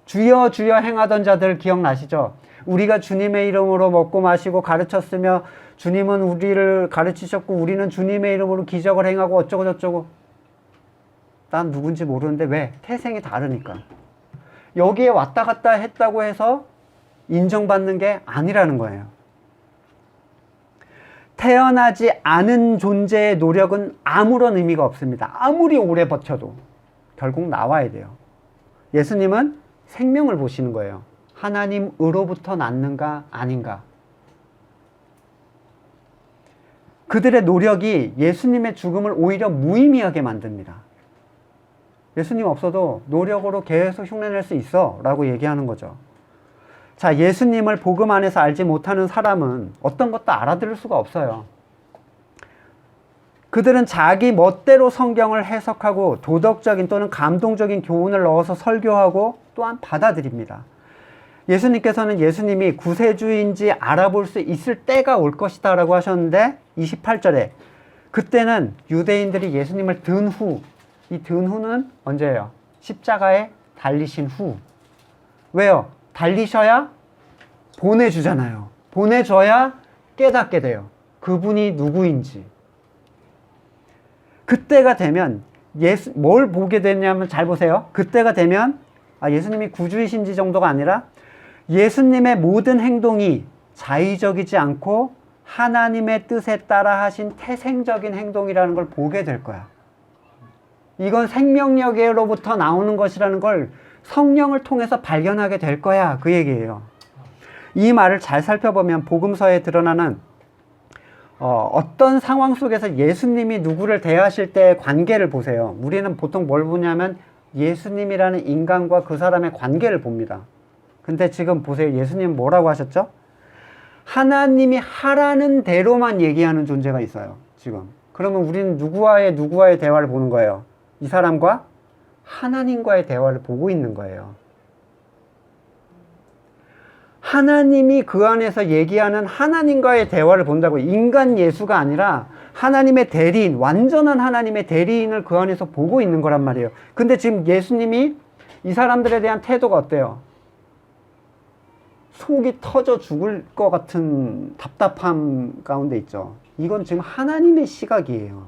주여 주여 행하던 자들 기억나시죠? 우리가 주님의 이름으로 먹고 마시고 가르쳤으며 주님은 우리를 가르치셨고 우리는 주님의 이름으로 기적을 행하고 어쩌고 저쩌고. 난 누군지 모르는데 왜? 태생이 다르니까. 여기에 왔다 갔다 했다고 해서 인정받는 게 아니라는 거예요. 태어나지 않은 존재의 노력은 아무런 의미가 없습니다. 아무리 오래 버텨도 결국 나와야 돼요. 예수님은 생명을 보시는 거예요. 하나님으로부터 났는가 아닌가. 그들의 노력이 예수님의 죽음을 오히려 무의미하게 만듭니다. 예수님 없어도 노력으로 계속 흉내낼 수 있어 라고 얘기하는 거죠. 자, 예수님을 복음 안에서 알지 못하는 사람은 어떤 것도 알아들을 수가 없어요. 그들은 자기 멋대로 성경을 해석하고 도덕적인 또는 감동적인 교훈을 넣어서 설교하고 또한 받아들입니다. 예수님께서는 예수님이 구세주인지 알아볼 수 있을 때가 올 것이다 라고 하셨는데 28절에 그때는 유대인들이 예수님을 든 후, 이 든 후는 언제예요? 십자가에 달리신 후. 왜요? 달리셔야 보내주잖아요. 보내줘야 깨닫게 돼요. 그분이 누구인지. 그때가 되면 뭘 보게 되냐면 잘 보세요. 그때가 되면 예수님이 구주이신지 정도가 아니라 예수님의 모든 행동이 자의적이지 않고 하나님의 뜻에 따라 하신 태생적인 행동이라는 걸 보게 될 거야. 이건 생명력으로부터 나오는 것이라는 걸 성령을 통해서 발견하게 될 거야. 그 얘기예요. 이 말을 잘 살펴보면 복음서에 드러나는 어떤 상황 속에서 예수님이 누구를 대하실 때의 관계를 보세요. 우리는 보통 뭘 보냐면 예수님이라는 인간과 그 사람의 관계를 봅니다. 근데 지금 보세요. 예수님 뭐라고 하셨죠? 하나님이 하라는 대로만 얘기하는 존재가 있어요. 지금. 그러면 우리는 누구와의 대화를 보는 거예요? 이 사람과 하나님과의 대화를 보고 있는 거예요. 하나님이 그 안에서 얘기하는 하나님과의 대화를 본다고. 인간 예수가 아니라 하나님의 대리인, 완전한 하나님의 대리인을 그 안에서 보고 있는 거란 말이에요. 근데 지금 예수님이 이 사람들에 대한 태도가 어때요? 속이 터져 죽을 것 같은 답답함 가운데 있죠. 이건 지금 하나님의 시각이에요.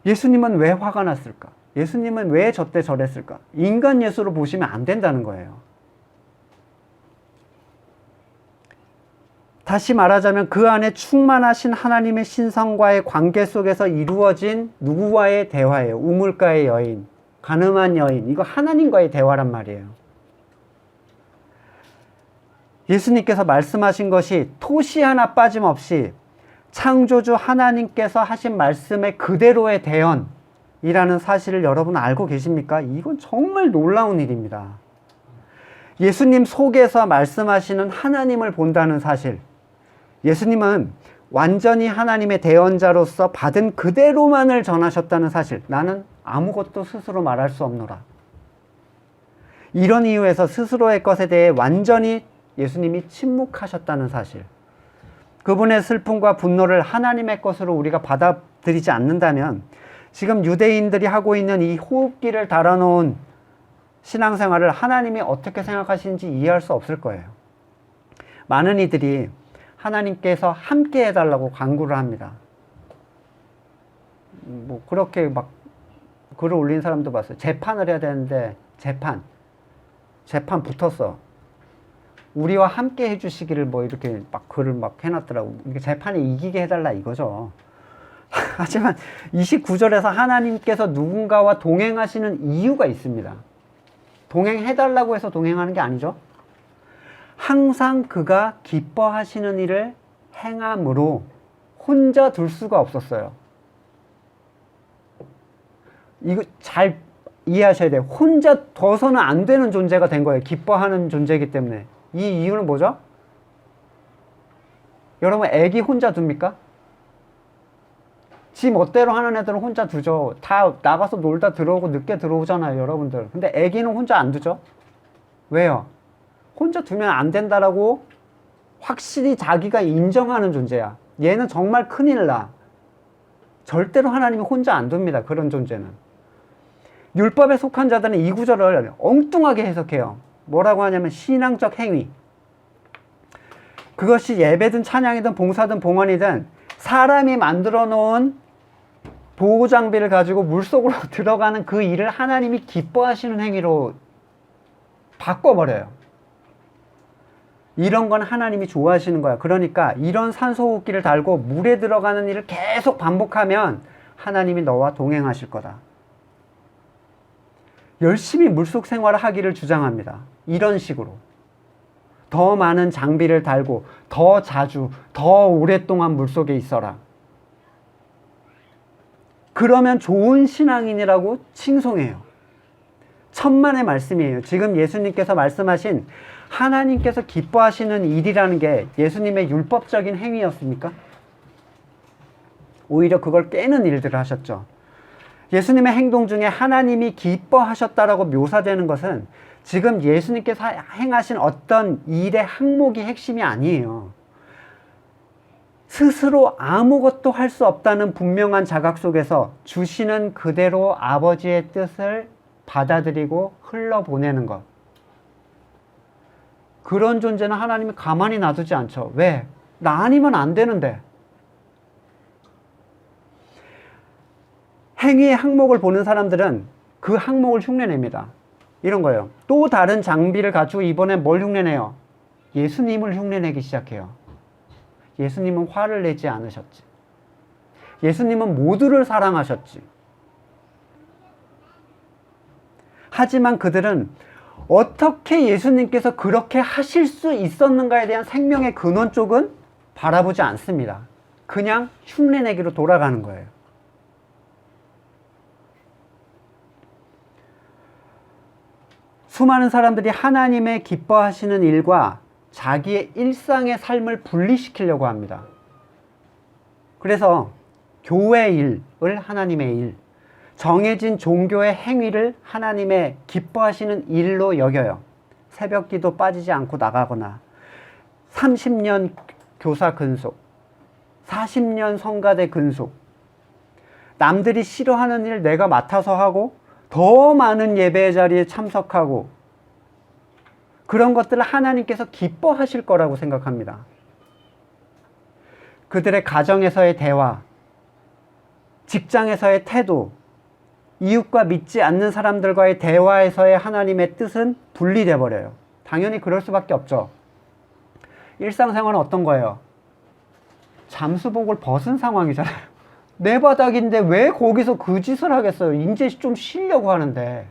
예수님은 왜 화가 났을까? 예수님은 왜 저때 저랬을까? 인간 예수로 보시면 안 된다는 거예요. 다시 말하자면 그 안에 충만하신 하나님의 신성과의 관계 속에서 이루어진 누구와의 대화예요. 우물가의 여인, 가늠한 여인. 이거 하나님과의 대화란 말이에요. 예수님께서 말씀하신 것이 토시 하나 빠짐없이 창조주 하나님께서 하신 말씀의 그대로의 대언이라는 사실을 여러분 알고 계십니까? 이건 정말 놀라운 일입니다. 예수님 속에서 말씀하시는 하나님을 본다는 사실. 예수님은 완전히 하나님의 대언자로서 받은 그대로만을 전하셨다는 사실. 나는 아무것도 스스로 말할 수 없노라. 이런 이유에서 스스로의 것에 대해 완전히 예수님이 침묵하셨다는 사실. 그분의 슬픔과 분노를 하나님의 것으로 우리가 받아들이지 않는다면 지금 유대인들이 하고 있는 이 호흡기를 달아놓은 신앙생활을 하나님이 어떻게 생각하시는지 이해할 수 없을 거예요. 많은 이들이 하나님께서 함께 해달라고 간구를 합니다. 뭐 그렇게 막 글을 올린 사람도 봤어요. 재판을 해야 되는데 재판 붙었어. 우리와 함께 해주시기를 뭐 이렇게 막 글을 막 해놨더라고. 이게 재판에 이기게 해달라 이거죠. 하지만 29절에서 하나님께서 누군가와 동행하시는 이유가 있습니다. 동행해달라고 해서 동행하는 게 아니죠. 항상 그가 기뻐하시는 일을 행함으로 혼자 둘 수가 없었어요. 이거 잘 이해하셔야 돼요. 혼자 둬서는 안 되는 존재가 된 거예요. 기뻐하는 존재이기 때문에. 이 이유는 뭐죠? 여러분, 애기 혼자 둡니까? 지 멋대로 하는 애들은 혼자 두죠. 다 나가서 놀다 들어오고 늦게 들어오잖아요, 여러분들. 근데 애기는 혼자 안 두죠? 왜요? 혼자 두면 안 된다라고 확실히 자기가 인정하는 존재야. 얘는 정말 큰일 나. 절대로 하나님이 혼자 안 둡니다, 그런 존재는. 율법에 속한 자들은 이 구절을 엉뚱하게 해석해요. 뭐라고 하냐면 신앙적 행위. 그것이 예배든 찬양이든 봉사든 봉헌이든 사람이 만들어 놓은 보호장비를 가지고 물속으로 들어가는 그 일을 하나님이 기뻐하시는 행위로 바꿔버려요. 이런 건 하나님이 좋아하시는 거야. 그러니까 이런 산소호흡기를 달고 물에 들어가는 일을 계속 반복하면 하나님이 너와 동행하실 거다. 열심히 물속 생활을 하기를 주장합니다. 이런 식으로. 더 많은 장비를 달고 더 자주, 더 오랫동안 물속에 있어라. 그러면 좋은 신앙인이라고 칭송해요. 천만의 말씀이에요. 지금 예수님께서 말씀하신 하나님께서 기뻐하시는 일이라는 게 예수님의 율법적인 행위였습니까? 오히려 그걸 깨는 일들을 하셨죠. 예수님의 행동 중에 하나님이 기뻐하셨다라고 묘사되는 것은 지금 예수님께서 행하신 어떤 일의 항목이 핵심이 아니에요. 스스로 아무것도 할 수 없다는 분명한 자각 속에서 주시는 그대로 아버지의 뜻을 받아들이고 흘러보내는 것. 그런 존재는 하나님이 가만히 놔두지 않죠. 왜? 나 아니면 안 되는데. 행위의 항목을 보는 사람들은 그 항목을 흉내냅니다. 이런 거예요. 또 다른 장비를 가지고 이번엔 뭘 흉내내요? 예수님을 흉내내기 시작해요. 예수님은 화를 내지 않으셨지. 예수님은 모두를 사랑하셨지. 하지만 그들은 어떻게 예수님께서 그렇게 하실 수 있었는가에 대한 생명의 근원 쪽은 바라보지 않습니다. 그냥 흉내내기로 돌아가는 거예요. 수많은 사람들이 하나님의 기뻐하시는 일과 자기의 일상의 삶을 분리시키려고 합니다. 그래서 교회 일을 하나님의 일, 정해진 종교의 행위를 하나님의 기뻐하시는 일로 여겨요. 새벽 기도 빠지지 않고 나가거나 30년 교사 근속, 40년 성가대 근속, 남들이 싫어하는 일 내가 맡아서 하고 더 많은 예배 자리에 참석하고, 그런 것들을 하나님께서 기뻐하실 거라고 생각합니다. 그들의 가정에서의 대화, 직장에서의 태도, 이웃과 믿지 않는 사람들과의 대화에서의 하나님의 뜻은 분리돼 버려요. 당연히 그럴 수밖에 없죠. 일상생활은 어떤 거예요? 잠수복을 벗은 상황이잖아요. 내 바닥인데 왜 거기서 그 짓을 하겠어요? 이제 좀 쉬려고 하는데.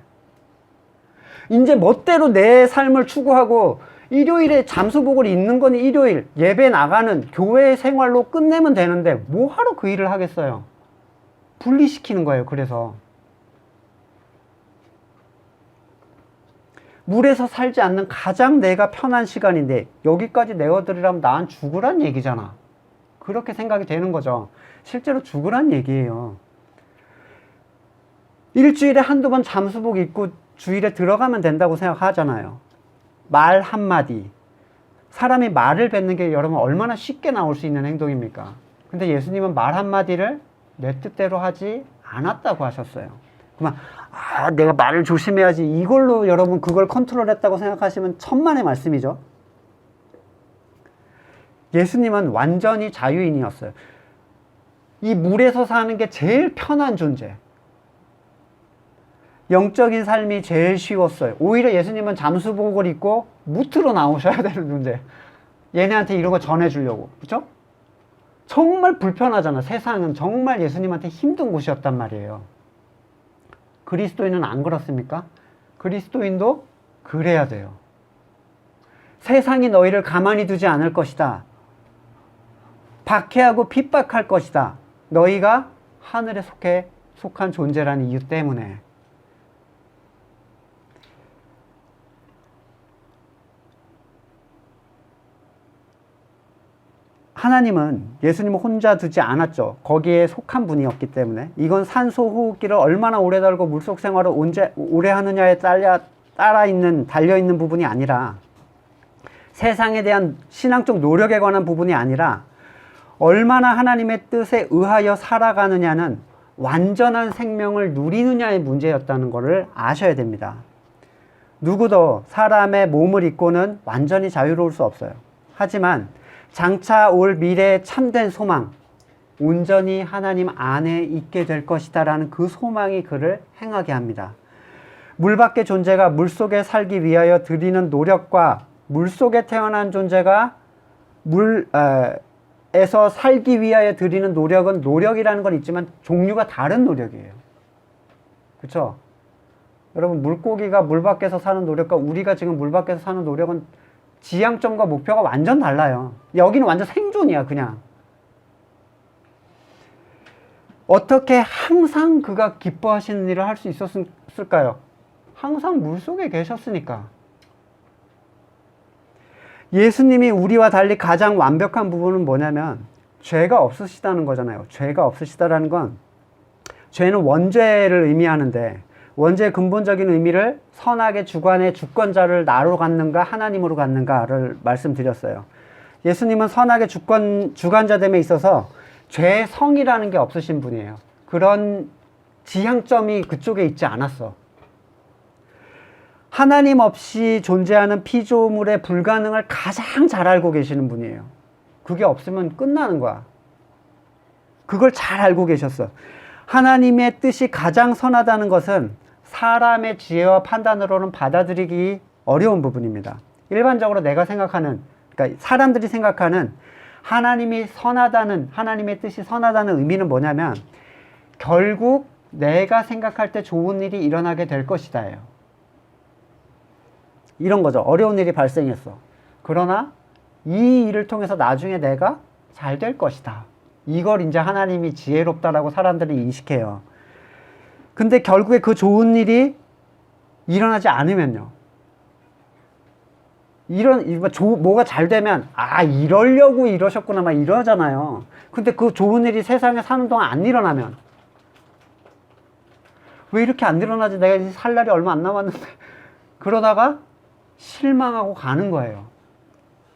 이제 멋대로 내 삶을 추구하고 일요일에 잠수복을 입는 건 일요일 예배 나가는 교회 생활로 끝내면 되는데 뭐하러 그 일을 하겠어요? 분리시키는 거예요. 그래서 물에서 살지 않는 가장 내가 편한 시간인데 여기까지 내어드리라면 난 죽으란 얘기잖아. 그렇게 생각이 되는 거죠. 실제로 죽으란 얘기예요. 일주일에 한두 번 잠수복 입고 주일에 들어가면 된다고 생각하잖아요. 말 한마디. 사람이 말을 뱉는 게 여러분 얼마나 쉽게 나올 수 있는 행동입니까? 근데 예수님은 말 한마디를 내 뜻대로 하지 않았다고 하셨어요. 그만, 내가 말을 조심해야지. 이걸로 여러분 그걸 컨트롤했다고 생각하시면 천만의 말씀이죠. 예수님은 완전히 자유인이었어요. 이 물에서 사는 게 제일 편한 존재. 영적인 삶이 제일 쉬웠어요. 오히려 예수님은 잠수복을 입고 무트로 나오셔야 되는 존재. 얘네한테 이런 거 전해주려고. 그렇죠? 정말 불편하잖아. 세상은 정말 예수님한테 힘든 곳이었단 말이에요. 그리스도인은 안 그렇습니까? 그리스도인도 그래야 돼요. 세상이 너희를 가만히 두지 않을 것이다. 박해하고 핍박할 것이다. 너희가 하늘에 속한 존재라는 이유 때문에. 하나님은 예수님을 혼자 두지 않았죠. 거기에 속한 분이었기 때문에. 이건 산소 호흡기를 얼마나 오래 달고 물속 생활을 오래 하느냐에 달려있는 부분이 아니라, 세상에 대한 신앙적 노력에 관한 부분이 아니라, 얼마나 하나님의 뜻에 의하여 살아가느냐는 완전한 생명을 누리느냐의 문제였다는 것을 아셔야 됩니다. 누구도 사람의 몸을 입고는 완전히 자유로울 수 없어요. 하지만 장차 올 미래의 참된 소망, 온전히 하나님 안에 있게 될 것이다 라는 그 소망이 그를 행하게 합니다. 물밖의 존재가 물속에 살기 위하여 드리는 노력과 물속에 태어난 존재가 물에서 살기 위하여 드리는 노력은, 노력이라는 건 있지만 종류가 다른 노력이에요. 그렇죠? 여러분, 물고기가 물 밖에서 사는 노력과 우리가 지금 물 밖에서 사는 노력은 지향점과 목표가 완전 달라요. 여기는 완전 생존이야, 그냥. 어떻게 항상 그가 기뻐하시는 일을 할 수 있었을까요? 항상 물속에 계셨으니까. 예수님이 우리와 달리 가장 완벽한 부분은 뭐냐면 죄가 없으시다는 거잖아요. 죄가 없으시다라는 건, 죄는 원죄를 의미하는데, 원죄의 근본적인 의미를 선악의 주관의 주권자를 나로 갖는가 하나님으로 갖는가를 말씀드렸어요. 예수님은 선악의 주관자됨에 있어서 죄의 성이라는 게 없으신 분이에요. 그런 지향점이 그쪽에 있지 않았어. 하나님 없이 존재하는 피조물의 불가능을 가장 잘 알고 계시는 분이에요. 그게 없으면 끝나는 거야. 그걸 잘 알고 계셨어. 하나님의 뜻이 가장 선하다는 것은 사람의 지혜와 판단으로는 받아들이기 어려운 부분입니다. 일반적으로 내가 생각하는, 그러니까 사람들이 생각하는 하나님이 선하다는, 하나님의 뜻이 선하다는 의미는 뭐냐면, 결국 내가 생각할 때 좋은 일이 일어나게 될 것이다예요. 이런 거죠. 어려운 일이 발생했어. 그러나 이 일을 통해서 나중에 내가 잘 될 것이다. 이걸 이제 하나님이 지혜롭다라고 사람들이 인식해요. 근데 결국에 그 좋은 일이 일어나지 않으면요. 뭐가 잘 되면, 이러려고 이러셨구나, 막 이러잖아요. 근데 그 좋은 일이 세상에 사는 동안 안 일어나면, 왜 이렇게 안 일어나지? 내가 이제 살 날이 얼마 안 남았는데. 그러다가 실망하고 가는 거예요.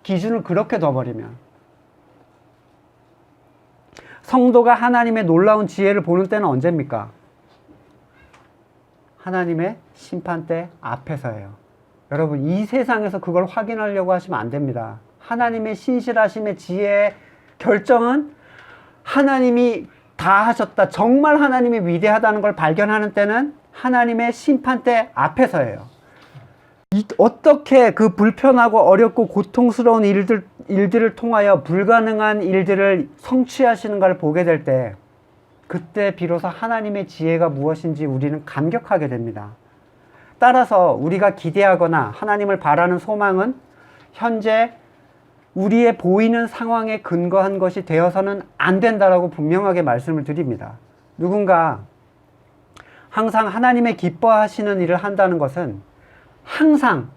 기준을 그렇게 둬버리면. 성도가 하나님의 놀라운 지혜를 보는 때는 언제입니까? 하나님의 심판대 앞에서예요. 여러분, 이 세상에서 그걸 확인하려고 하시면 안 됩니다. 하나님의 신실하심의 지혜의 결정은 하나님이 다 하셨다. 정말 하나님이 위대하다는 걸 발견하는 때는 하나님의 심판대 앞에서예요. 어떻게 그 불편하고 어렵고 고통스러운 일들을 통하여 불가능한 일들을 성취하시는가를 보게 될 때, 그때 비로소 하나님의 지혜가 무엇인지 우리는 감격하게 됩니다. 따라서 우리가 기대하거나 하나님을 바라는 소망은 현재 우리의 보이는 상황에 근거한 것이 되어서는 안 된다라고 분명하게 말씀을 드립니다. 누군가 항상 하나님의 기뻐하시는 일을 한다는 것은 항상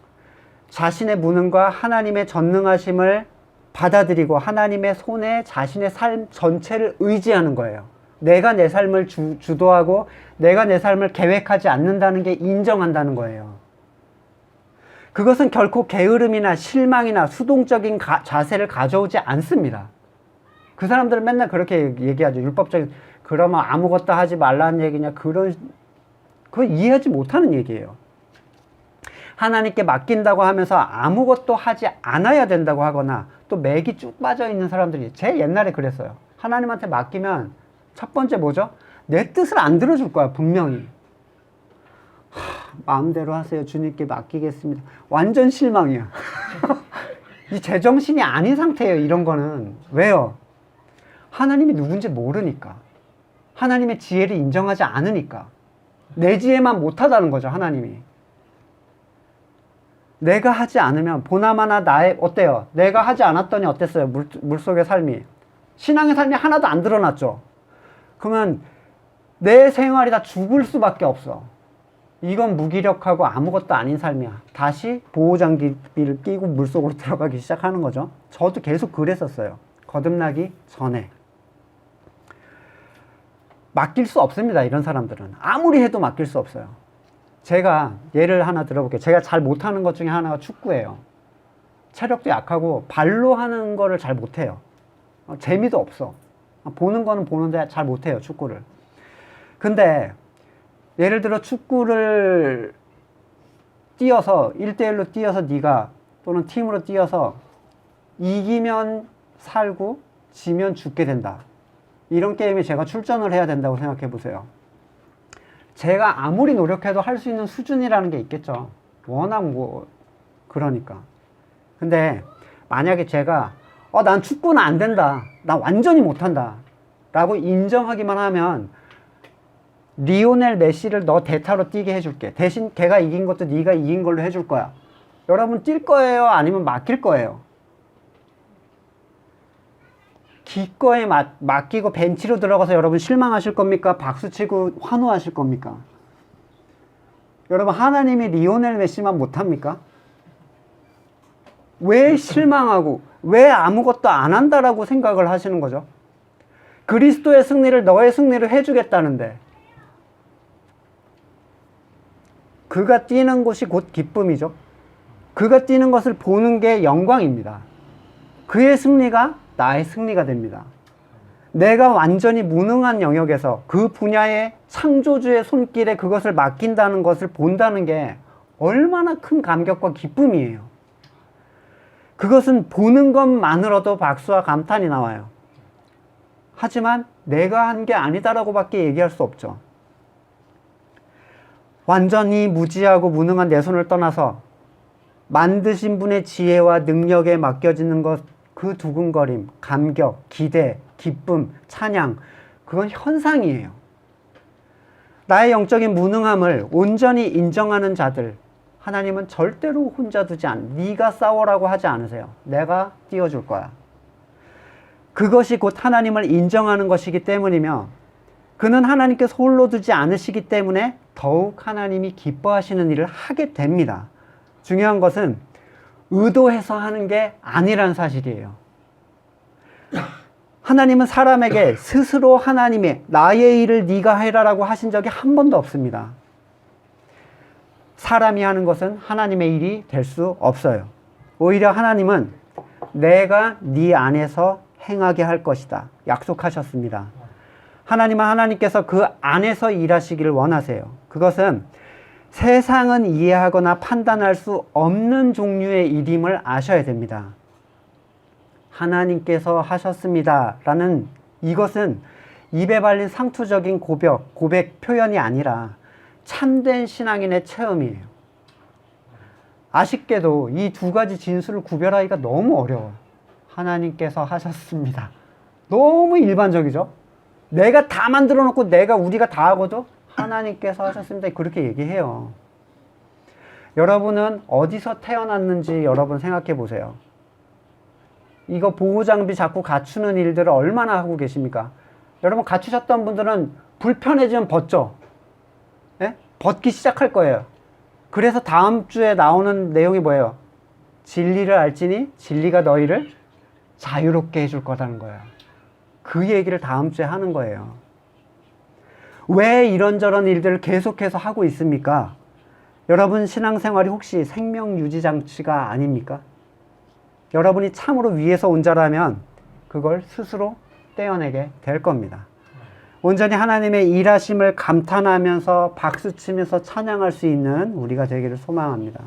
자신의 무능과 하나님의 전능하심을 받아들이고 하나님의 손에 자신의 삶 전체를 의지하는 거예요. 내가 내 삶을 주도하고 내가 내 삶을 계획하지 않는다는 게 인정한다는 거예요. 그것은 결코 게으름이나 실망이나 수동적인 자세를 가져오지 않습니다. 그 사람들은 맨날 그렇게 얘기하죠. 율법적인, 그러면 아무것도 하지 말라는 얘기냐, 그걸 이해하지 못하는 얘기예요. 하나님께 맡긴다고 하면서 아무것도 하지 않아야 된다고 하거나 또 맥이 쭉 빠져 있는 사람들이, 제 옛날에 그랬어요. 하나님한테 맡기면 첫 번째 뭐죠? 내 뜻을 안 들어줄 거야, 분명히. 마음대로 하세요. 주님께 맡기겠습니다. 완전 실망이야. 이 제정신이 아닌 상태예요, 이런 거는. 왜요? 하나님이 누군지 모르니까. 하나님의 지혜를 인정하지 않으니까. 내 지혜만 못하다는 거죠, 하나님이. 내가 하지 않으면 보나마나 어때요? 내가 하지 않았더니 어땠어요? 물속의 삶이. 신앙의 삶이 하나도 안 드러났죠? 그러면 내 생활이 다 죽을 수밖에 없어. 이건 무기력하고 아무것도 아닌 삶이야. 다시 보호장비를 끼고 물속으로 들어가기 시작하는 거죠. 저도 계속 그랬었어요. 거듭나기 전에. 맡길 수 없습니다, 이런 사람들은. 아무리 해도 맡길 수 없어요. 제가 예를 하나 들어볼게요. 제가 잘 못하는 것 중에 하나가 축구예요. 체력도 약하고 발로 하는 거를 잘 못해요. 재미도 없어. 보는 거는 보는데 잘 못해요, 축구를. 근데 예를 들어 축구를 뛰어서 1대1로 뛰어서 네가 또는 팀으로 뛰어서 이기면 살고 지면 죽게 된다. 이런 게임에 제가 출전을 해야 된다고 생각해 보세요. 제가 아무리 노력해도 할 수 있는 수준이라는 게 있겠죠. 워낙 그러니까. 근데 만약에 제가 난 축구는 안 된다. 나 완전히 못한다. 라고 인정하기만 하면 리오넬 메시를 너 대타로 뛰게 해줄게. 대신 걔가 이긴 것도 네가 이긴 걸로 해줄 거야. 여러분 뛸 거예요? 아니면 맡길 거예요? 기꺼이 맡기고 벤치로 들어가서 여러분 실망하실 겁니까? 박수치고 환호하실 겁니까? 여러분 하나님이 리오넬 메시만 못합니까? 왜 실망하고 왜 아무것도 안 한다라고 생각을 하시는 거죠? 그리스도의 승리를 너의 승리로 해주겠다는데 그가 뛰는 곳이 곧 기쁨이죠. 그가 뛰는 것을 보는 게 영광입니다. 그의 승리가 나의 승리가 됩니다. 내가 완전히 무능한 영역에서 그 분야의 창조주의 손길에 그것을 맡긴다는 것을 본다는 게 얼마나 큰 감격과 기쁨이에요. 그것은 보는 것만으로도 박수와 감탄이 나와요. 하지만 내가 한 게 아니다라고 밖에 얘기할 수 없죠. 완전히 무지하고 무능한 내 손을 떠나서 만드신 분의 지혜와 능력에 맡겨지는 것, 그 두근거림, 감격, 기대, 기쁨, 찬양, 그건 현상이에요. 나의 영적인 무능함을 온전히 인정하는 자들, 하나님은 절대로 혼자 두지 네가 싸워라고 하지 않으세요. 내가 띄워줄 거야. 그것이 곧 하나님을 인정하는 것이기 때문이며 그는 하나님께서 홀로 두지 않으시기 때문에 더욱 하나님이 기뻐하시는 일을 하게 됩니다. 중요한 것은 의도해서 하는 게 아니란 사실이에요. 하나님은 사람에게 스스로 하나님의 나의 일을 네가 해라라고 하신 적이 한 번도 없습니다. 사람이 하는 것은 하나님의 일이 될 수 없어요. 오히려 하나님은 내가 네 안에서 행하게 할 것이다 약속하셨습니다. 하나님께서 그 안에서 일하시기를 원하세요. 그것은 세상은 이해하거나 판단할 수 없는 종류의 일임을 아셔야 됩니다. 하나님께서 하셨습니다 라는 이것은 입에 발린 상투적인 고백 표현이 아니라 참된 신앙인의 체험이에요. 아쉽게도 이 두 가지 진술을 구별하기가 너무 어려워요. 하나님께서 하셨습니다. 너무 일반적이죠? 내가 다 만들어 놓고 우리가 다 하고도 하나님께서 하셨습니다. 그렇게 얘기해요. 여러분은 어디서 태어났는지 여러분 생각해 보세요. 이거 보호장비 자꾸 갖추는 일들을 얼마나 하고 계십니까? 여러분 갖추셨던 분들은 불편해지면 벗죠. 예? 벗기 시작할 거예요. 그래서 다음 주에 나오는 내용이 뭐예요? 진리를 알지니 진리가 너희를 자유롭게 해줄 거라는 거예요. 그 얘기를 다음 주에 하는 거예요. 왜 이런저런 일들을 계속해서 하고 있습니까? 여러분 신앙생활이 혹시 생명유지장치가 아닙니까? 여러분이 참으로 위에서 온 자라면 그걸 스스로 떼어내게 될 겁니다. 온전히 하나님의 일하심을 감탄하면서 박수치면서 찬양할 수 있는 우리가 되기를 소망합니다.